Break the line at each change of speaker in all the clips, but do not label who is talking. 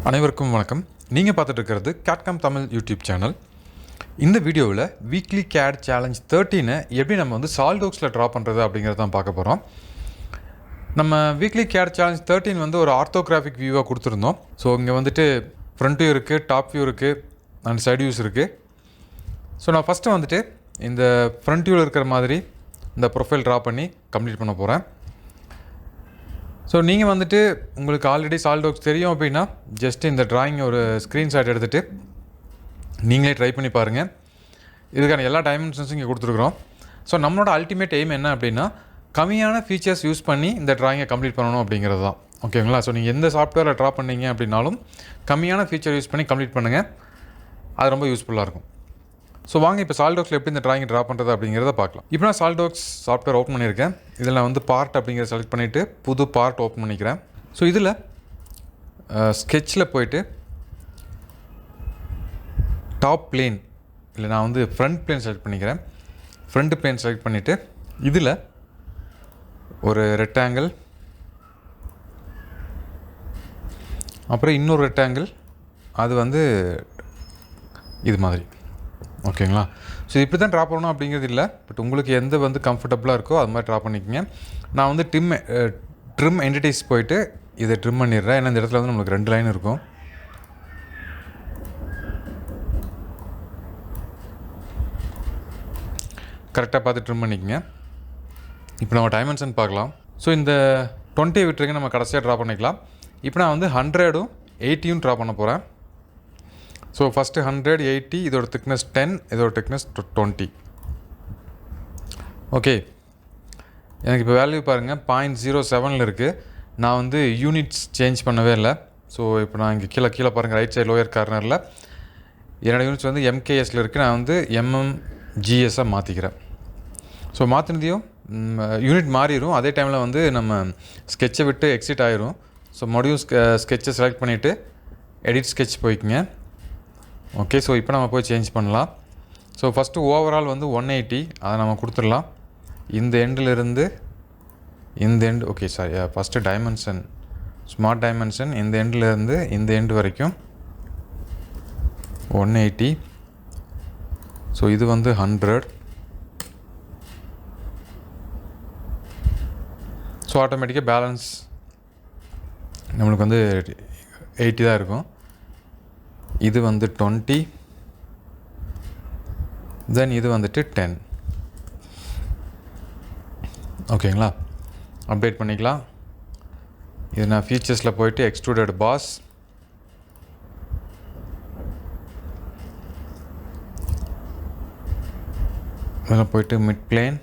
அனைவருக்கும் வணக்கம். நீங்கள் பார்த்துட்டு இருக்கிறது கேட்காம் தமிழ் யூடியூப் சேனல். இந்த வீடியோவில் வீக்லி கேட் சேலஞ்ச் 13 எப்படி நம்ம வந்து சால்டோக்ஸில் ட்ரா பண்ணுறது அப்படிங்கிறத தான் பார்க்க போகிறோம். நம்ம வீக்லி கேட் சேலஞ்ச் 13 வந்து ஒரு ஆர்த்தோகிராஃபிக் வியூவாக கொடுத்துருந்தோம். ஸோ இங்கே வந்துட்டு ஃப்ரண்ட் வியூ இருக்குது, டாப் வியூ இருக்குது அண்ட் சைடு வியூஸ் இருக்குது. ஸோ நான் ஃபஸ்ட்டு வந்துட்டு இந்த ஃப்ரண்ட் வியூவில் இருக்கிற மாதிரி இந்த ப்ரொஃபைல் ட்ரா பண்ணி கம்ப்ளீட் பண்ண போகிறேன். ஸோ நீங்கள் வந்துட்டு உங்களுக்கு ஆல்ரெடி சால்டோக்ஸ் தெரியும் அப்படின்னா ஜஸ்ட் இந்த ட்ராயிங் ஒரு ஸ்க்ரீன்ஷாட் எடுத்துகிட்டு நீங்களே ட்ரை பண்ணி பாருங்கள். இதுக்கான எல்லா டைமென்ஷன்ஸும் இங்கே கொடுத்துருக்குறோம். ஸோ நம்மளோட அல்டிமேட் எய்ம் என்ன அப்படின்னா கம்மியான ஃபீச்சர்ஸ் யூஸ் பண்ணி இந்த ட்ராயிங்கை கம்ப்ளீட் பண்ணணும் அப்படிங்கிறது தான். ஓகேங்களா? ஸோ நீங்கள் எந்த சாஃப்ட்வேரில் ட்ரா பண்ணீங்க அப்படின்னாலும் கம்மியான ஃபீச்சர் யூஸ் பண்ணி கம்ப்ளீட் பண்ணுங்கள். அது ரொம்ப யூஸ்ஃபுல்லாக இருக்கும். ஸோ வாங்க இப்போ சால்டோக்ஸில் எப்படி இந்த ட்ராயிங் ட்ரா பண்ணுறது அப்படிங்கிறத பார்க்கலாம். இப்போ நான் சால்டோக்ஸ் சாஃப்ட்வேர் ஓப்பன் பண்ணியிருக்கேன். இதில் நான் வந்து பார்ட் அப்படிங்கிறத செலக்ட் பண்ணிவிட்டு புது பார்ட் ஓப்பன் பண்ணிக்கிறேன். ஸோ இதில் ஸ்கெட்சில் போயிட்டு டாப் பிளேன் இல்லை நான் வந்து ஃப்ரண்ட் பிளேன் செலக்ட் பண்ணிக்கிறேன். ஃப்ரண்ட் பிளேன் செலக்ட் பண்ணிவிட்டு இதில் ஒரு ரெக்டாங்கிள், அப்புறம் இன்னொரு ரெக்டாங்கிள், அது வந்து இது மாதிரி. ஓகேங்களா? ஸோ இப்படி தான் ட்ரா பண்ணணும் அப்படிங்கிறது இல்லை. பட் உங்களுக்கு எந்த வந்து கம்ஃபர்டபுளாக இருக்கோ அது மாதிரி ட்ரா பண்ணிக்கோங்க. நான் வந்து ட்ரிம் என்டிட்டிஸ் போயிட்டு இதை ட்ரிம் பண்ணிடுறேன். ஏன்னா இந்த இடத்துல வந்து நம்மளுக்கு 2 லைன் இருக்கும். கரெக்டாக பார்த்து ட்ரிம் பண்ணிக்கோங்க. இப்போ நம்ம டைமென்ஷன் பார்க்கலாம். ஸோ இந்த 20 விட்டுருங்க, நம்ம கடைசியாக ட்ரா பண்ணிக்கலாம். இப்போ நான் வந்து 100ம் 80யும் ட்ரா பண்ண போகிறேன். ஸோ ஃபஸ்ட்டு 100, 80, இதோட திக்னஸ் 10, இதோட திக்னஸ் 20. ஓகே, எனக்கு இப்போ வேல்யூ பாருங்கள் 0.07 இருக்குது. நான் வந்து யூனிட்ஸ் சேஞ்ச் பண்ணவே இல்லை. ஸோ இப்போ நான் இங்கே கீழே பாருங்கள், ரைட் சைடு லோயர் கார்னரில் என்னோடய யூனிட்ஸ் வந்து MKSல இருக்குது. நான் வந்து MMGSஆக மாற்றிக்கிறேன். ஸோ மாற்றினதையும் யூனிட் மாறிடும். அதே டைமில் வந்து நம்ம ஸ்கெட்சை விட்டு எக்ஸிட் ஆகிரும். ஸோ மறுபடியும் ஸ்கெட்சை செலக்ட் பண்ணிவிட்டு எடிட் ஸ்கெட்ச் போய்க்குங்க. ஓகே, ஸோ இப்போ நம்ம போய் சேஞ்ச் பண்ணலாம். ஸோ ஃபஸ்ட்டு ஓவரால் வந்து 180, அதை நம்ம கொடுத்துடலாம். இந்த எண்டிலிருந்து இந்த end, okay sorry, first dimension, smart dimension இந்த எண்டிலேருந்து இந்த எண்டு வரைக்கும் 180. ஸோ இது வந்து 100. ஸோ ஆட்டோமேட்டிக்காக பேலன்ஸ் நம்மளுக்கு வந்து 80 தான் இருக்கும். இது வந்து 20, தென் இது வந்துட்டு 10. ஓகேங்களா? அப்டேட் பண்ணிக்கலாம். இது நான் ஃபீச்சர்ஸில் போயிட்டு எக்ஸ்ட்ரூடட் பாஸ், இதில் போயிட்டு மிட் பிளேன்,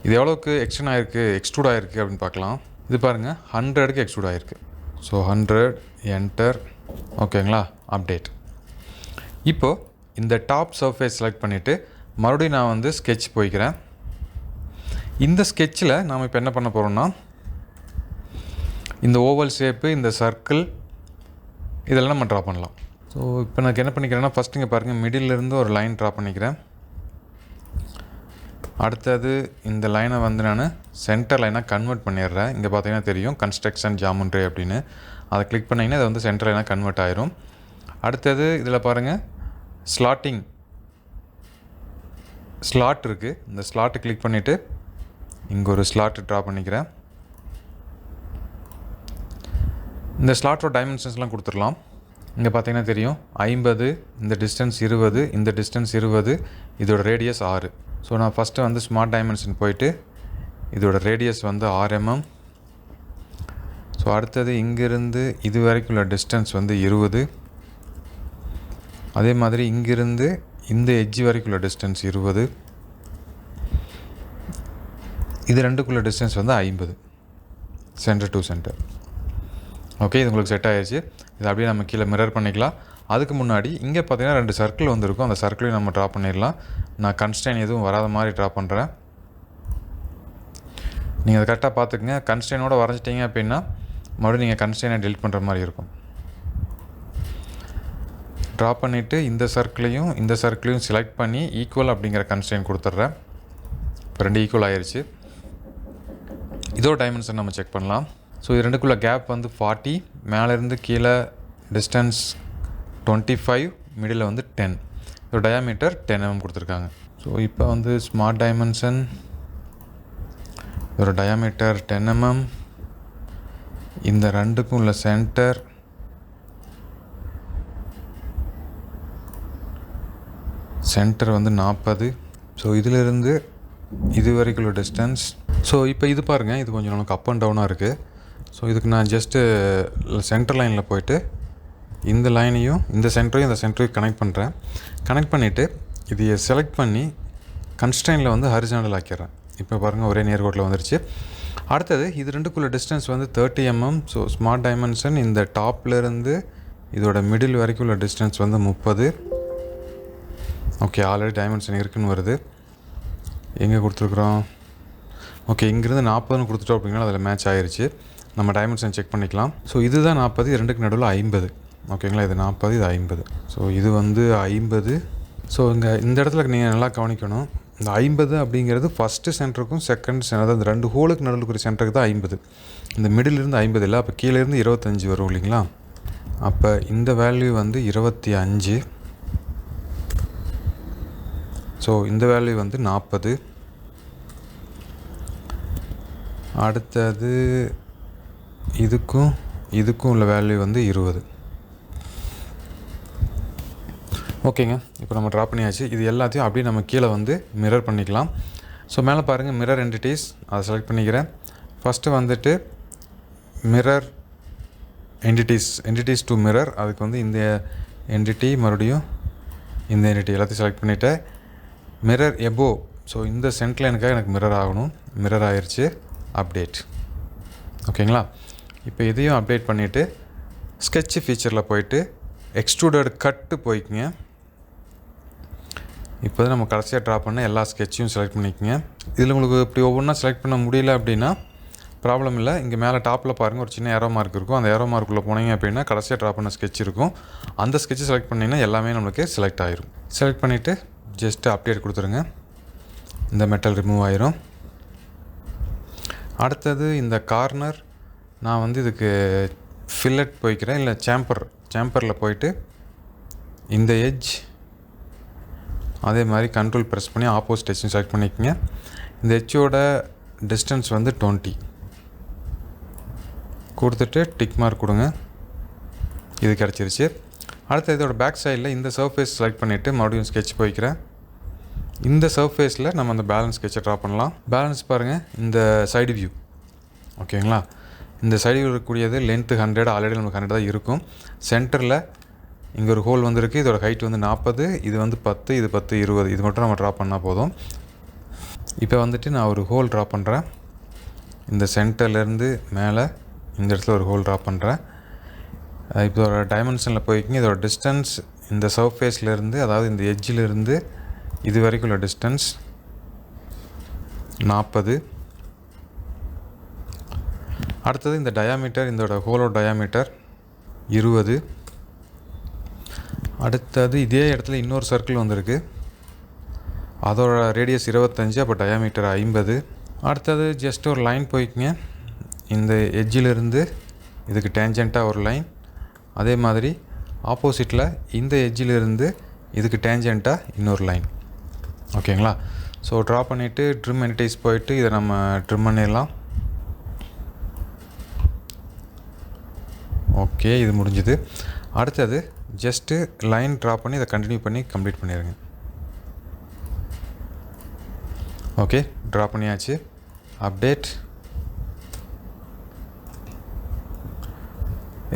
இது எவ்வளோக்கு எக்ஸ்ட்ரூட் ஆகிருக்கு அப்படின்னு பார்க்கலாம். இது பாருங்கள் 100க்கு எக்ஸ்ட்ரூட் ஆகிருக்கு. So 100 enter. ஓகேங்களா? அப்டேட். இப்போது இந்த டாப் சர்ஃபேஸ் செலக்ட் பண்ணிவிட்டு மறுபடியும் நான் வந்து ஸ்கெட்ச் போய்க்கிறேன். இந்த ஸ்கெட்சில் நாம் இப்போ என்ன பண்ண போகிறோம்னா இந்த ஓவல் ஷேப்பு, இந்த சர்க்கிள், இதெல்லாம் நம்ம ட்ரா பண்ணலாம். ஸோ இப்போ நான் என்ன பண்ணிக்கிறேன்னா ஃபஸ்ட்டு இங்கே பாருங்கள், மிடிலிருந்து ஒரு லைன் ட்ரா பண்ணிக்கிறேன். அடுத்தது இந்த லைனை வந்து நான் சென்டர் லைனாக கன்வெர்ட் பண்ணிடுறேன். இங்கே பார்த்தீங்கன்னா தெரியும் கன்ஸ்ட்ரக்ஷன் ஜாமெண்ட்ரி அப்படின்னு. அதை கிளிக் பண்ணிங்கன்னா இது வந்து சென்டர் லைனாக கன்வெர்ட் ஆயிரும். அடுத்தது இதில் பாருங்கள் ஸ்லாட் இருக்குது. இந்த ஸ்லாட்டு கிளிக் பண்ணிவிட்டு இங்கே ஒரு ஸ்லாட்டு ட்ரா பண்ணிக்கிறேன். இந்த ஸ்லாட்டோட டைமென்ஷன்ஸ்லாம் கொடுத்துடலாம். இங்கே பார்த்தீங்கன்னா தெரியும் 50, இந்த டிஸ்டன்ஸ் 20, இந்த டிஸ்டன்ஸ் 20, இதோட ரேடியஸ் 6. ஸோ நான் ஃபஸ்ட்டு வந்து ஸ்மார்ட் டைமென்ஷன் போயிட்டு இதோட ரேடியஸ் வந்து 6 mm. ஸோ அடுத்தது இங்கேருந்து இது வரைக்கும் உள்ள டிஸ்டன்ஸ் வந்து 20. அதே மாதிரி இங்கேருந்து இந்த எட்ஜ் வரைக்கும் உள்ள டிஸ்டன்ஸ் 20. இது ரெண்டுக்குள்ள டிஸ்டன்ஸ் வந்து 50, சென்டர் டு சென்டர். ஓகே, இது உங்களுக்கு செட் ஆகிடுச்சு. இது அப்படியே நம்ம கீழே மிரர் பண்ணிக்கலாம். அதுக்கு முன்னாடி இங்கே பார்த்தீங்கன்னா 2 சர்க்கிள் வந்துருக்கும். அந்த சர்க்கிளையும் நம்ம ட்ரா பண்ணிடலாம். நான் கன்ஸ்ட்ரெயின் எதுவும் வராத மாதிரி ட்ரா பண்ணுறேன். நீங்கள் அதை கரெக்டாக பார்த்துக்குங்க. கன்ஸ்ட்ரெயினோடு வரைஞ்சிட்டிங்க அப்படின்னா மறுபடியும் நீங்கள் கன்ஸ்ட்ரெயினை டெலிட் பண்ணுற மாதிரி இருக்கும். ட்ரா பண்ணிவிட்டு இந்த சர்க்கிளையும் செலக்ட் பண்ணி ஈக்குவல் அப்படிங்கிற கன்ஸ்ட்ரெயின் கொடுத்துட்றேன். இப்போ 2 ஈக்குவல் ஆகிருச்சு. இதோட டைமென்ஷன் நம்ம செக் பண்ணலாம். ஸோ இது ரெண்டுக்குள்ள கேப் வந்து 40, மேலேருந்து கீழே டிஸ்டன்ஸ் 25, மிடில் வந்து 10. ஸோ டயாமீட்டர் 10 mm கொடுத்துருக்காங்க. ஸோ இப்போ வந்து ஸ்மார்ட் டைமென்ஷன், இதோட டயாமீட்டர் 10 mm, இந்த ரெண்டுக்கும் உள்ள சென்டர் வந்து 40. ஸோ இதிலிருந்து இது வரைக்கும் உள்ள டிஸ்டன்ஸ். ஸோ இப்போ இது பாருங்கள், இது கொஞ்சம் நமக்கு அப் அண்ட் டவுனாக இருக்குது. ஸோ இதுக்கு நான் ஜஸ்ட்டு சென்டர் லைனில் போயிட்டு இந்த லைனையும் இந்த சென்டரையும் கனெக்ட் பண்ணுறேன். கனெக்ட் பண்ணிவிட்டு இதையை செலக்ட் பண்ணி கன்ஸ்ட்ரெயினில் வந்து ஹரிசாண்டல் ஆக்கிடுறேன். இப்போ பாருங்கள், ஒரே நேர்கோட்டில் வந்துருச்சு. அடுத்தது இது ரெண்டுக்குள்ள டிஸ்டன்ஸ் வந்து 30 mm. ஸோ ஸ்மார்ட் டைமென்ஷன் இந்த டாப்லேருந்து இதோட மிடில் வரைக்கும் உள்ள டிஸ்டன்ஸ் வந்து 30. ஓகே, ஆல்ரெடி டைமென்ஷன் இருக்குன்னு வருது. எங்கே கொடுத்துருக்குறோம்? ஓகே, இங்கேருந்து 40ன்னு கொடுத்துட்டோம் அப்படின்னா அதில் மேட்ச் ஆகிருச்சு. நம்ம டைமென்ஷன் செக் பண்ணிக்கலாம். ஸோ இதுதான் 40, இது ரெண்டுக்கு நடுவில் 50. ஓகேங்களா, இது 40, இது 50. ஸோ இது வந்து 50. ஸோ இந்த இடத்துல நீங்கள் நல்லா கவனிக்கணும். இந்த 50 அப்படிங்கிறது ஃபஸ்ட்டு சென்டருக்கும் செகண்ட் சென்டர், அந்த ரெண்டு ஹோலுக்கு நடுவில் இருக்கிற சென்டருக்கு தான் 50. இந்த மிடிலிருந்து 50 இல்லை, அப்போ கீழேருந்து 25 வரும் இல்லைங்களா? அப்போ இந்த வேல்யூ வந்து 25. ஸோ இந்த வேல்யூ வந்து 40. அடுத்தது இதுக்கும் உள்ள வேல்யூ வந்து 20. ஓகேங்க, இப்போ நம்ம ட்ரா பண்ணியாச்சு. இது எல்லாத்தையும் அப்படியே நம்ம கீழே வந்து மிரர் பண்ணிக்கலாம். ஸோ மேலே பாருங்கள், மிரர் என்டிட்டிஸ், அதை செலக்ட் பண்ணிக்கிறேன். ஃபஸ்ட்டு வந்துட்டு மிரர் என்டிட்டிஸ் டு மிரர், அதுக்கு வந்து இந்த என்டிட்டி, மறுபடியும் இந்த என்டிட்டி எல்லாத்தையும் செலக்ட் பண்ணிவிட்டேன். மிரர் எபோ, ஸோ இந்த சென்டர் லைனுக்காக எனக்கு மிரர் ஆகணும். மிரர் ஆயிடுச்சு. அப்டேட். ஓகேங்களா, இப்போ இதையும் அப்டேட் பண்ணிவிட்டு ஸ்கெட்ச் ஃபீச்சரில் போயிட்டு எக்ஸ்ட்ரூடட் கட்டு போய்க்குங்க. இப்போ தான் நம்ம கடைசியாக ட்ரா பண்ண எல்லா ஸ்கெட்சையும் செலக்ட் பண்ணிக்கோங்க. இதில் உங்களுக்கு இப்படி ஒவ்வொன்றா செலக்ட் பண்ண முடியல அப்படின்னா ப்ராப்ளம் இல்லை. இங்கே மேலே டாப்பில் பாருங்கள், ஒரு சின்ன ஏரோ மார்க் இருக்கும். அந்த ஏரோ மார்க்குள்ளே போனீங்க அப்படின்னா கடைசியாக ட்ரா பண்ண ஸ்கெட்ச் இருக்கும். அந்த ஸ்கெட்சை செலக்ட் பண்ணிங்கன்னா எல்லாமே நம்மளுக்கு செலக்ட் ஆகிரும். செலக்ட் பண்ணிவிட்டு ஜஸ்ட்டு அப்டேட் கொடுத்துருங்க. இந்த மெட்டல் ரிமூவ் ஆயிரும். அடுத்தது இந்த கார்னர் நான் வந்து இதுக்கு ஃபில்லட் போய்க்கிறேன், இல்லை சேம்பரில் போயிட்டு இந்த எட்ஜ் அதே மாதிரி கண்ட்ரோல் ப்ரெஸ் பண்ணி ஆப்போசிட் எட்ஜும் செலக்ட் பண்ணிக்கோங்க. இந்த எட்ஜோட டிஸ்டன்ஸ் வந்து 20 கொடுத்துட்டு டிக் மார்க் கொடுங்க. இது கிடச்சிருச்சு. அடுத்து இதோட பேக் சைடில் இந்த சர்ஃபேஸ் செலக்ட் பண்ணிவிட்டு மறுபடியும் ஸ்கெட்ச் போய்க்கிறேன். இந்த சர்ஃபேஸில் நம்ம அந்த பேலன்ஸ் ஸ்கெட்சை ட்ரா பண்ணலாம். பேலன்ஸ் பாருங்கள், இந்த சைடு வியூ. ஓகேங்களா, இந்த சைடு வியூ இருக்கக்கூடியது லென்த்து 100, ஆல்ரெடி நமக்கு 100 தான் இருக்கும். சென்டரில் இங்கே ஒரு ஹோல் வந்துருக்கு. இதோட ஹைட் வந்து 40, இது வந்து 10, இது 10, 20. இது மட்டும் நம்ம ட்ரா பண்ணால் போதும். இப்போ வந்துட்டு நான் ஒரு ஹோல் ட்ரா பண்ணுறேன். இந்த சென்டர்லேருந்து மேலே இந்த இடத்துல ஒரு ஹோல் ட்ரா பண்ணுறேன். இதோட டைமென்ஷனில் போய்க்கிங்க. இதோட டிஸ்டன்ஸ் இந்த சர்ஃபேஸ்லேருந்து, அதாவது இந்த எட்ஜிலிருந்து இது வரைக்கும் உள்ள டிஸ்டன்ஸ் 40. அடுத்தது இந்த டயாமீட்டர், இதோட ஹோலோட டயாமீட்டர் 20. அடுத்தது இதே இடத்துல இன்னொரு சர்க்கிள் வந்திருக்கு. அதோட ரேடியஸ் 25, அப்போ டயாமீட்டர் 50. அடுத்தது ஜஸ்ட் ஒரு லைன் போய்க்குங்க. இந்த எட்ஜிலிருந்து இதுக்கு டேஞ்சண்ட்டாக ஒரு லைன், அதே மாதிரி ஆப்போசிட்டில் இந்த எட்ஜிலிருந்து இதுக்கு டேஞ்சண்ட்டாக இன்னொரு லைன். ஓகேங்களா, ஸோ ட்ரா பண்ணிவிட்டு ட்ரிம் என்டிட்டிஸ் போயிட்டு இதை நம்ம ட்ரிம் பண்ணிடலாம். ஓகே, இது முடிஞ்சுது. அடுத்தது ஜஸ்ட்டு லைன் ட்ரா பண்ணி இதை கண்டினியூ பண்ணி கம்ப்ளீட் பண்ணிடுங்க. ஓகே, ட்ரா பண்ணியாச்சு. Update,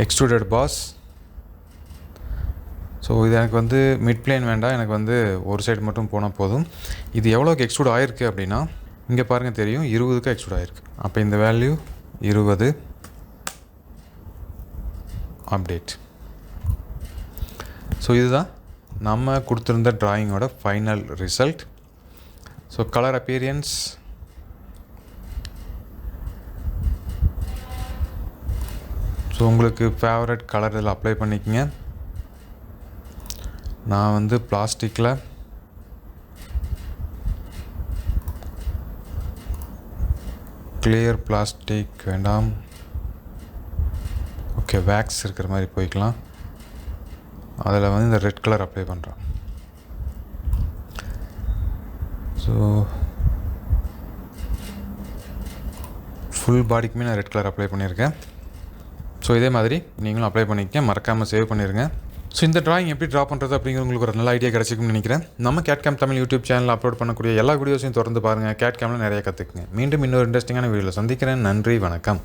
extruded pass. ஸோ இது எனக்கு வந்து மிட் பிளேன் வேண்டாம், எனக்கு வந்து ஒரு சைடு மட்டும் போனால் போதும். இது எவ்வளோக்கு எக்ஸ்ட்ரூட் ஆகிருக்கு அப்படின்னா இங்கே பாருங்கள் தெரியும், 20க்கு எக்ஸ்ட்ரூட் ஆகிருக்கு. அப்போ இந்த வேல்யூ 20. அப்டேட். ஸோ இதுதான் நம்ம கொடுத்துருந்த ட்ராயிங்கோட final result. So colour appearance, so உங்களுக்கு ஃபேவரட் கலர் இதில் அப்ளை பண்ணிக்கங்க. நான் வந்து பிளாஸ்டிக்கில் கிளியர் பிளாஸ்டிக் வேண்டாம், ஓகே, வேக்ஸ் இருக்கிற மாதிரி போய்க்கலாம். அதில் வந்து இந்த ரெட் கலர் அப்ளை பண்ணுறேன். ஸோ ஃபுல் பாடிக்குமே நான் ரெட் கலர் அப்ளை பண்ணியிருக்கேன். ஸோ இதே மாதிரி நீங்களும் அப்ளை பண்ணிக்க, மறக்காமல் சேவ் பண்ணிடுங்க. ஸோ இந்த ட்ராயிங் எப்படி ட்ரா பண்ணுறது அப்படிங்கிற உங்களுக்கு ஒரு நல்ல ஐடியா கிடச்சிக்கும்னு நினைக்கிறேன். நம்ம கேட்காம் தமிழ் யூடியூப் சேனலில் அப்லோட் பண்ணக்கூடிய எல்லா வீடியோஸையும் தொடர்ந்து பாருங்கள். கேட்காமில் நிறைய கற்றுக்குங்க. மீண்டும் இன்னொரு இன்ட்ரெஸ்டிங்கான வீடியோவில் சந்திக்கிறேன். நன்றி, வணக்கம்.